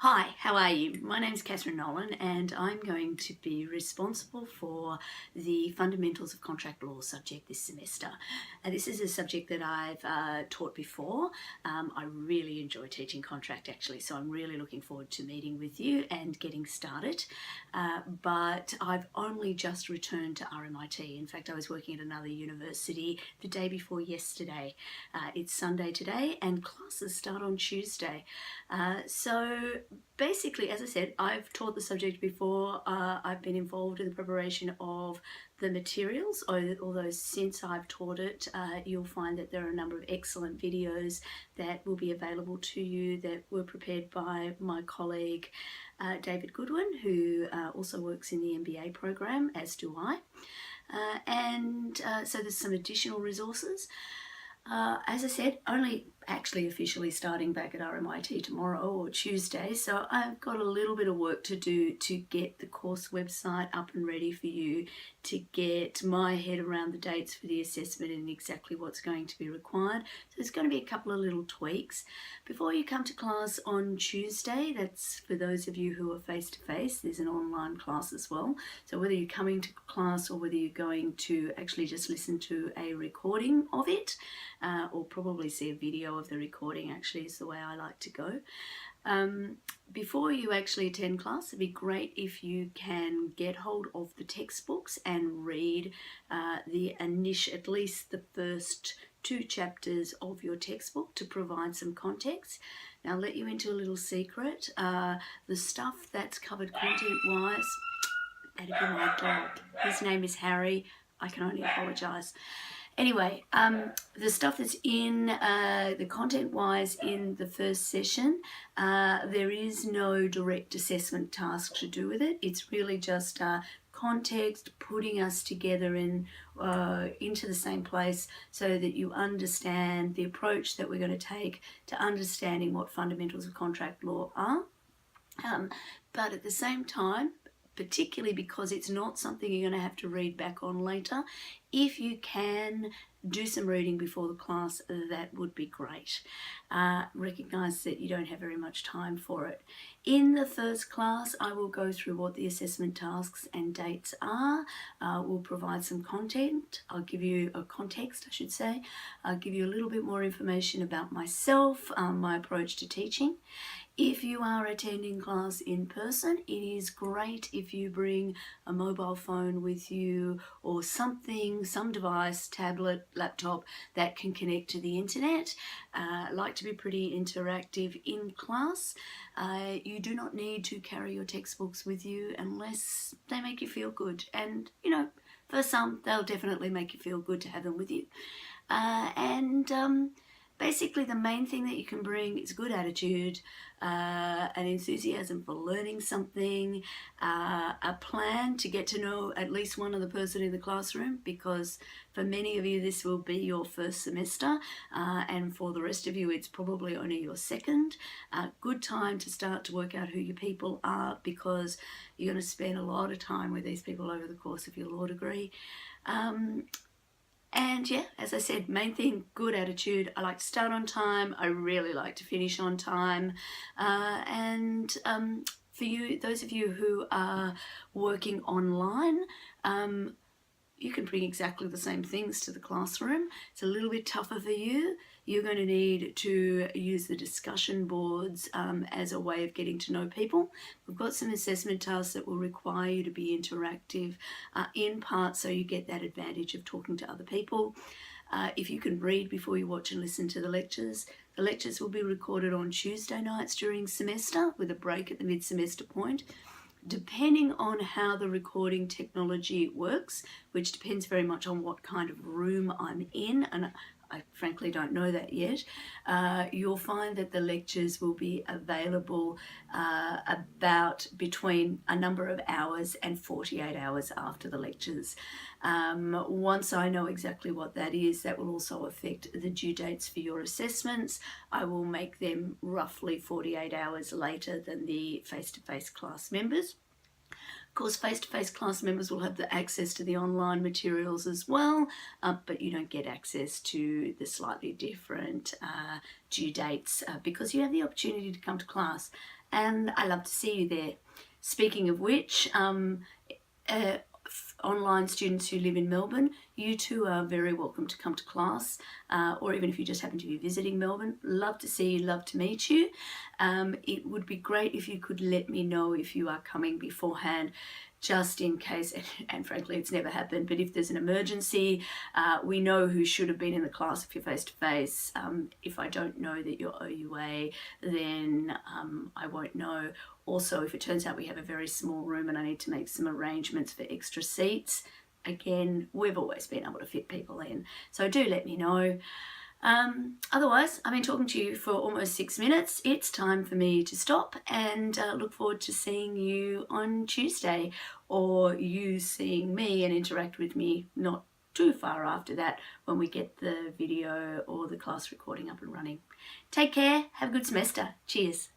Hi, how are you? My name is Catherine Nolan and I'm going to be responsible for the Fundamentals of Contract Law subject this semester. This is a subject that I've taught before. I really enjoy teaching contract actually, so I'm really looking forward to meeting with you and getting started. But I've only just returned to RMIT. In fact, I was working at another university the day before yesterday. It's Sunday today and classes start on Tuesday. So basically, as I said, I've taught the subject before. I've been involved in the preparation of the materials, although since I've taught it, you'll find that there are a number of excellent videos that will be available to you that were prepared by my colleague David Goodwin, who also works in the MBA program, as do I. So there's some additional resources. As I said, only actually officially starting back at RMIT tomorrow or Tuesday, so I've got a little bit of work to do to get the course website up and ready for you, to get my head around the dates for the assessment and exactly what's going to be required. So there's going to be a couple of little tweaks. Before you come to class on Tuesday, that's for those of you who are face-to-face, there's an online class as well. So whether you're coming to class or whether you're going to actually just listen to a recording of it, or probably see a video of the recording, actually is the way I like to go. Before you actually attend class, it'd be great if you can get hold of the textbooks and read at least the first 2 chapters of your textbook to provide some context. Now, I'll let you into a little secret. The stuff that's covered content-wise, that'd be my dog. His name is Harry. I can only apologise. Anyway, the stuff that's in the content-wise in the first session, there is no direct assessment task to do with it. It's really just context, putting us together into the same place so that you understand the approach that we're going to take to understanding what fundamentals of contract law are. But at the same time, particularly because it's not something you're going to have to read back on later, if you can do some reading before the class, that would be great. Recognise that you don't have very much time for it. In the first class, I will go through what the assessment tasks and dates are. We'll provide some content. I'll give you a context, I should say. I'll give you a little bit more information about myself, my approach to teaching. If you are attending class in person, it is great if you bring a mobile phone with you or something, some device, tablet, laptop that can connect to the internet. I like to be pretty interactive in class. You do not need to carry your textbooks with you unless they make you feel good. And, you know, for some, they'll definitely make you feel good to have them with you. Basically, the main thing that you can bring is good attitude, an enthusiasm for learning something, a plan to get to know at least one other person in the classroom, because for many of you this will be your first semester, and for the rest of you it's probably only your second. Good time to start to work out who your people are, because you're going to spend a lot of time with these people over the course of your law degree. And yeah, as I said, main thing, good attitude. I like to start on time. I really like to finish on time. For you, those of you who are working online, you can bring exactly the same things to the classroom. It's a little bit tougher for you. You're going to need to use the discussion boards as a way of getting to know people. We've got some assessment tasks that will require you to be interactive in part, so you get that advantage of talking to other people. If you can read before you watch and listen to the lectures will be recorded on Tuesday nights during semester with a break at the mid-semester point. Depending on how the recording technology works, which depends very much on what kind of room I'm in, and I frankly don't know that yet, you'll find that the lectures will be available about between a number of hours and 48 hours after the lectures. Once I know exactly what that is, that will also affect the due dates for your assessments. I will make them roughly 48 hours later than the face-to-face class members. Of course, face-to-face class members will have the access to the online materials as well, but you don't get access to the slightly different due dates because you have the opportunity to come to class, and I love to see you there. Speaking of which, online students who live in Melbourne, you too are very welcome to come to class, or even if you just happen to be visiting Melbourne, love to see you, love to meet you. It would be great if you could let me know if you are coming beforehand, just in case, and frankly it's never happened, but if there's an emergency, we know who should have been in the class if you're face to face. If I don't know that you're OUA, then I won't know. Also, if it turns out we have a very small room and I need to make some arrangements for extra seats, again, we've always been able to fit people in, so do let me know. Otherwise, I've been talking to you for almost 6 minutes. It's time for me to stop and look forward to seeing you on Tuesday, or you seeing me and interact with me not too far after that when we get the video or the class recording up and running. Take care. Have a good semester. Cheers.